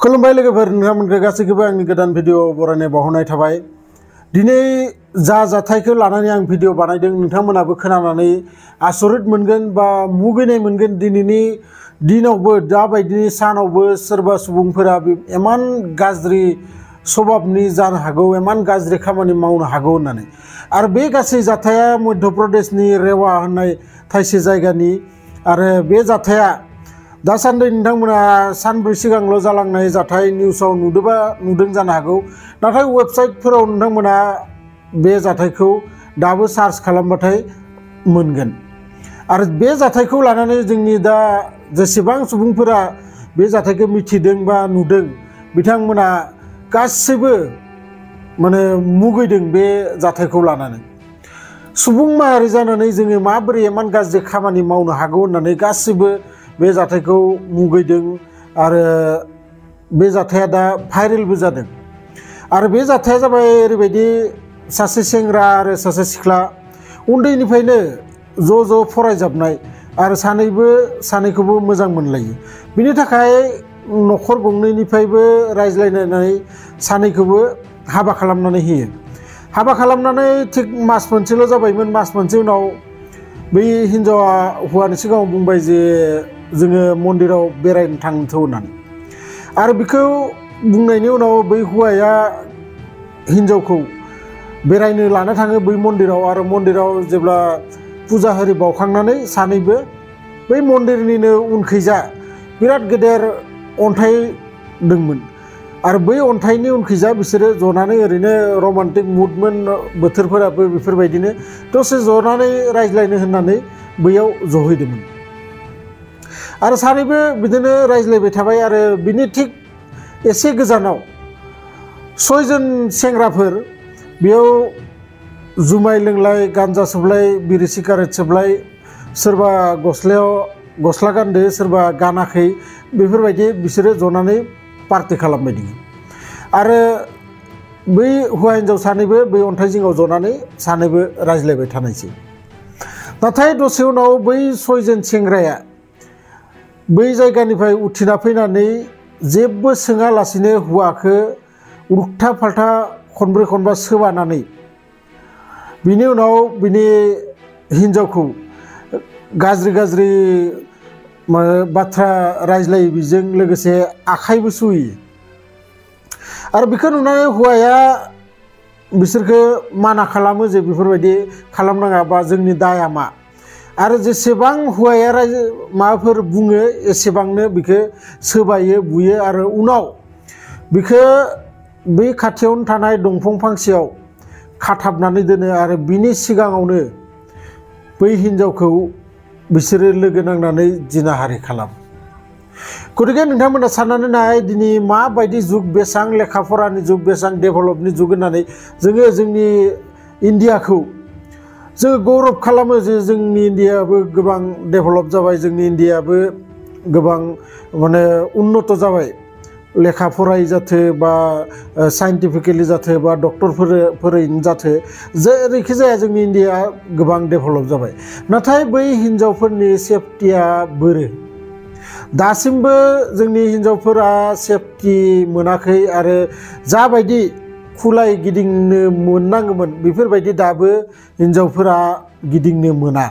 खुलुमबाय लोगोफोर, नोंथांमोनखौ गासैखौबो आंनि गोदान भिडिअ बरायनाय बावहरनाय थाबाय। दिनै जा जाथायखौ लानानै आं भिडिअ बानायदों, नोंथांमोनाबो खोनानानै आसरित मोनगोन बा मुगैनाय मोनगोन। दिनैनि दिनावबो दाबायदिनि सानावबो सोरबा सुबुंफोरा इमान गाज्रि स्वभाबनि जानो हागौ, इमान गाज्रि खामानि मावनो हागौ होननानै। आरो बे गासै जाथाया मध्य प्रदेशनि रेवा होननाय थाइसे जायगानि। आरो बे जाथाया दासान्दि नोंथांमोना सानब्रै सिगांल' जालांनाय जाथाय निउसाव नुदों जानो हागौ, नाथाय वेबसाइटफोराव नोंथांमोना बे जाथायखौ दाबो सार्च खालामबाथाय मोनगोन। आरो बे जाथायखौ लानानै जोंनि दा जेसेबां सुबुंफोरा बे जाथायखौ मिथिदों बा नुदों, बिथांमोना गासैबो माने मुगैदों बे जाथायखौ लानानै। सुबुं माहारि जानानै जोङो माबोरै इमान गाज्रि खामानि मावनो हागौ होननानै गासैबो बे जाथायखौ मुगैदों। आरो बे जाथाया दा भाइरेलबो जादों। आरो बे जाथाया जाबाय ओरैबायदि, सासे सेंग्रा आरो सासे सिख्ला उन्दैनिफ्रायनो ज' फरायजाबनाय आरो सानैखौबो मोजां मोनलायो। बिनि थाखाय न'खर गंनैनिफ्रायबो रायज्लायनानै सानैखौबो हाबा खालामनानै होयो। हाबा खालामनानै थिग मास मोनसेल' जाबायमोन। मास मोनसे उनाव बै हिन्जावा हौवानि सिगाङाव बुंबाय जे जोङो मन्दिराव बेरायनो थांथौ होननानै। आरो बेखौ बुंनायनि उनाव बै हौवाया हिन्जावखौ बेरायनो लाना थाङो बै मन्दिराव। आरो मन्दिराव जेब्ला फुजा होरि बावखांनानै सानैबो बै मन्दिरनिनो उनखैजा बिराद गेदेर अन्थाइ दंमोन। आरो बै अन्थाइनि उनखैजा बिसोरो जनानै ओरैनो रमान्टिक मुडमोन, बोथोरफोराबो बेफोरबायदिनो दसे जनानै रायज्लायनो होननानै बैयाव जहैदोंमोन। आरो सानैबो बिदिनो रायज्लायबाय थाबाय। आरो बिनि थिग एसे गोजानाव 6 जन सेंग्राफोर बेयाव जुमाय लोंलाय, गान्जा सोबलाय, बिरि सिगारेट सोबलाय, सोरबा गस्ला गानदो, सोरबा गानाखै, बेफोरबायदि बिसोरो जनानै पार्टि खालामबाय दङ। आरो बै हौवा हिन्जाव सानैबो बै अन्थाइ जिङाव जनानै सानैबो रायज्लायबाय थानायसै। नाथाय दसे उनाव बै 6 जन सेंग्राया बै जायगानिफ्राय उथिना फैनानै जेबो सोङालासिनो हौवाखौ उल्था फाल्था खनब्रै खनबा सोबानानै बिनि उनाव बिनि हिन्जावखौ गाज्रि बाथ्रा रायज्लायो, बेजों लोगोसे आखाइबो सुयो। आरो बेखौ नुनानै हौवाया बिसोरखौ माना खालामो जे बेफोरबायदि खालामनाङा बा जोंनि दाया मा। आरो जेसेबां हौवाया माबाफोर बुङो एसेबांनो बिखौ सोबायो, बुयो। आरो उनाव बिखौ बै खाथियावनो थानाय दंफां फांसेयाव खाथाबनानै दोनो। आरो बिनि सिगाङावनो बै हिन्जावखौ बिसोरो लोगो नांनानै जिनाहारि खालामो। गतिके नोंथांमोना साननानै नाय, दिनै माबायदि जुग, बेसेबां लेखा फरानि जुग, बेसेबां डेभेलपनि जुग होननानै जोङो जोंनि इन्डियाखौ जोङो गौरब खालामो जे जोंनि इन्डियायाबो गोबां डेभेलप जाबाय, जोंनि इन्डियायाबो गोबां माने उन्नत जाबाय। लेखा फराय जाथो बा साइन्टिफिकेलि जाथो बा डक्टरफोरैनो जाथो, जेरैखि जाया जोंनि इन्डिया गोबां डेभेलप जाबाय। नाथाय बै हिन्जावफोरनि सेफटिया बोरो? दासिमबो जोंनि हिन्जावफोरा सेफटि मोनाखै। आरो जाबायदि खुलाय गिदिंनो मोननांगौमोन बेफोरबायदि दाबो हिन्जावफोरा गिदिंनो मोना।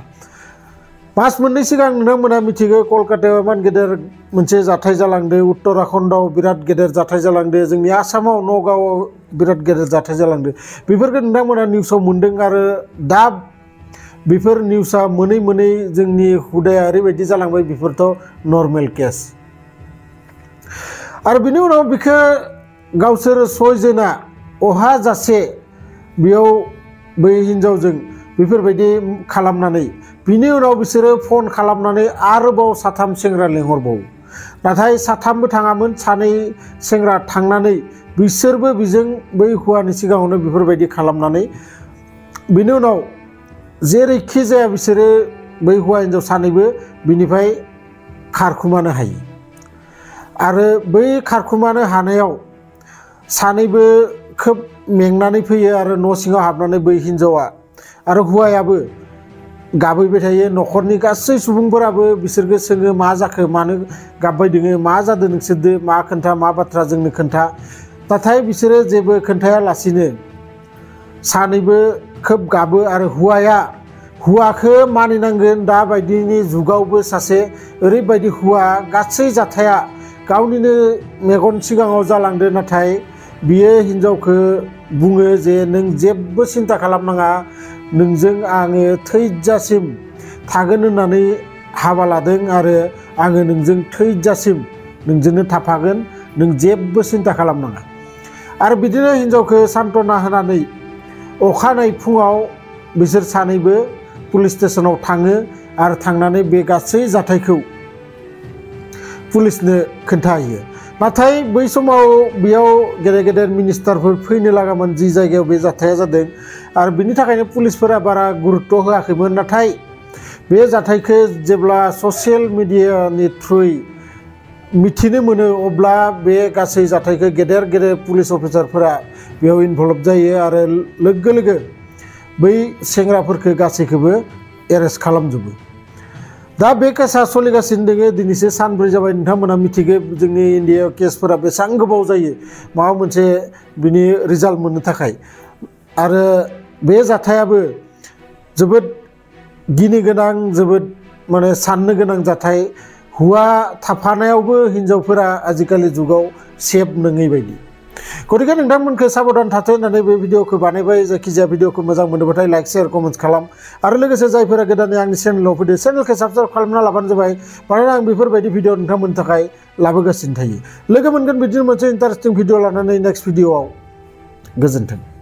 मास मोननै सिगां नोंथांमोना मिथिगौ, कलकातायाव इमान गेदेर मोनसे जाथाय जालांदो, उत्तराखन्डआव बिराद गेदेर जाथाय जालांदो, जोंनि आसामाव नगावआव बिराद गेदेर जाथाय जालांदो। बेफोरखौ नोंथांमोना निउसाव मोन्दों। आरो दा बेफोर निउसा मोनै जोंनि हुदाया ओरैबायदि जालांबाय, बेफोरथ' नर्मेल केस। आरो बिनि उनाव बिखौ गावसोर 6 जना अहा जासे बेयाव बै हिन्जावजों बेफोरबायदि खालामनानै बिनि उनाव बिसोरो फन खालामनानै आरोबाव 3 सेंग्रा लेंहरबावो। नाथाय 3बो थाङामोन, 2 सेंग्रा थांनानै बिसोरबो बिजों बै हौवानि सिगाङावनो बेफोरबायदि खालामनानै बिनि उनाव जेरैखि जाया बिसोरो बै हौवा हिन्जाव सानैबो बिनिफ्राय खारखुमानो हायो। आरो बै खारखुमानो हानायाव सानैबो खोब मेंनानै फैयो। आरो न' सिङाव हाबनानै बै हिन्जावा आरो हौवायाबो गाबैबाय थायो न'खरनि गासै सुबुंफोराबो बिसोरखौ सोङो मा जाखो मानो गाबबाय दोङो मा जादों नोंसोरदो मा खोन्था मा बाथ्रा जोंनो खोन्था नाथाय बिसोरो जेबो खोन्थायालासिनो सानैबो खोब गाबो आरो हौवाखौ मानिनांगोन दा बायदिनि जुगावबो सासे ओरैबायदि हौवा गासै जाथाया गावनिनो मेगन सिगाङाव जालांदो नाथाय बियो हिनजावखौ बुङो जे नों जेबो सिन्था खालामनाङा नोंजों आङो थैजासिम थागोन होननानै हाबा लादों आरो आङो नोंजों थैजासिम नोंजोंनो थाफागोन नों जेबो सिन्था खालामनाङा आरो बिदिनो हिनजावखौ सान्त्वना होनानै अखानायै फुङाव बिसोर सानैबो पुलिस स्टेशनाव थाङो आरो थांनानै बे गासै जाथायखौ पुलिसनो खोन्थाहैयो नाथाय बै समाव बेयाव गेदेर गेदेर मिनिस्टारफोर फैनो लागामोन जि जायगायाव बे जाथाया जादों आरो बिनि थाखायनो पुलिसफोरा बारा गुरुत्व होआखैमोन नाथाय बे जाथायखौ जेब्ला ससियेल मिडियानि थ्रुयै मिथिनो मोनो अब्ला बे गासै जाथायखौ गेदेर गेदेर पुलिस अफिसारफोरा बेयाव इनभल्भ जायो आरो लोगो लोगो बै सेंग्राफोरखौ गासैखौबो एरेस्ट खालामजोबो दा बे केसा सोलिगासिनो दोङो दिनैसो सानब्रै जाबाय नोंथांमोना मिथिगौ जोंनि इन्डियायाव केसफोरा बेसेबां गोबाव जायो माबा मोनसे बिनि रिजाल्ट मोननो थाखाय आरो बे जाथायाबो जोबोद गिनो गोनां जोबोद माने साननो गोनां जाथाय हौवा थाफानायावबो हिनजावफोरा आजिखालि जुगाव सेफ नङै बायदि गतिके नोंथांमोनखौ साबधान थाथों होननानै बे भिडिअखौ बानायबाय जायखिजाया भिडिअखौ मोजां मोनोबाथाय लाइक शेयार कमेन्ट खालाम आरो लोगोसे जायफोरा गोदानै आंनि चेनेलाव फैदो चेनेलखौ साबस्क्राइब खालामना लाबानो जाबाय मानोना आं बेफोरबायदि भिडिअ नोंथांमोननि थाखाय लाबोगासिनो थायो लोगो मोनगोन बिदिनो मोनसे इन्टारेस्टिं भिडिअ लानानै नेक्स्ट भिडिअआव गोजोन्थों।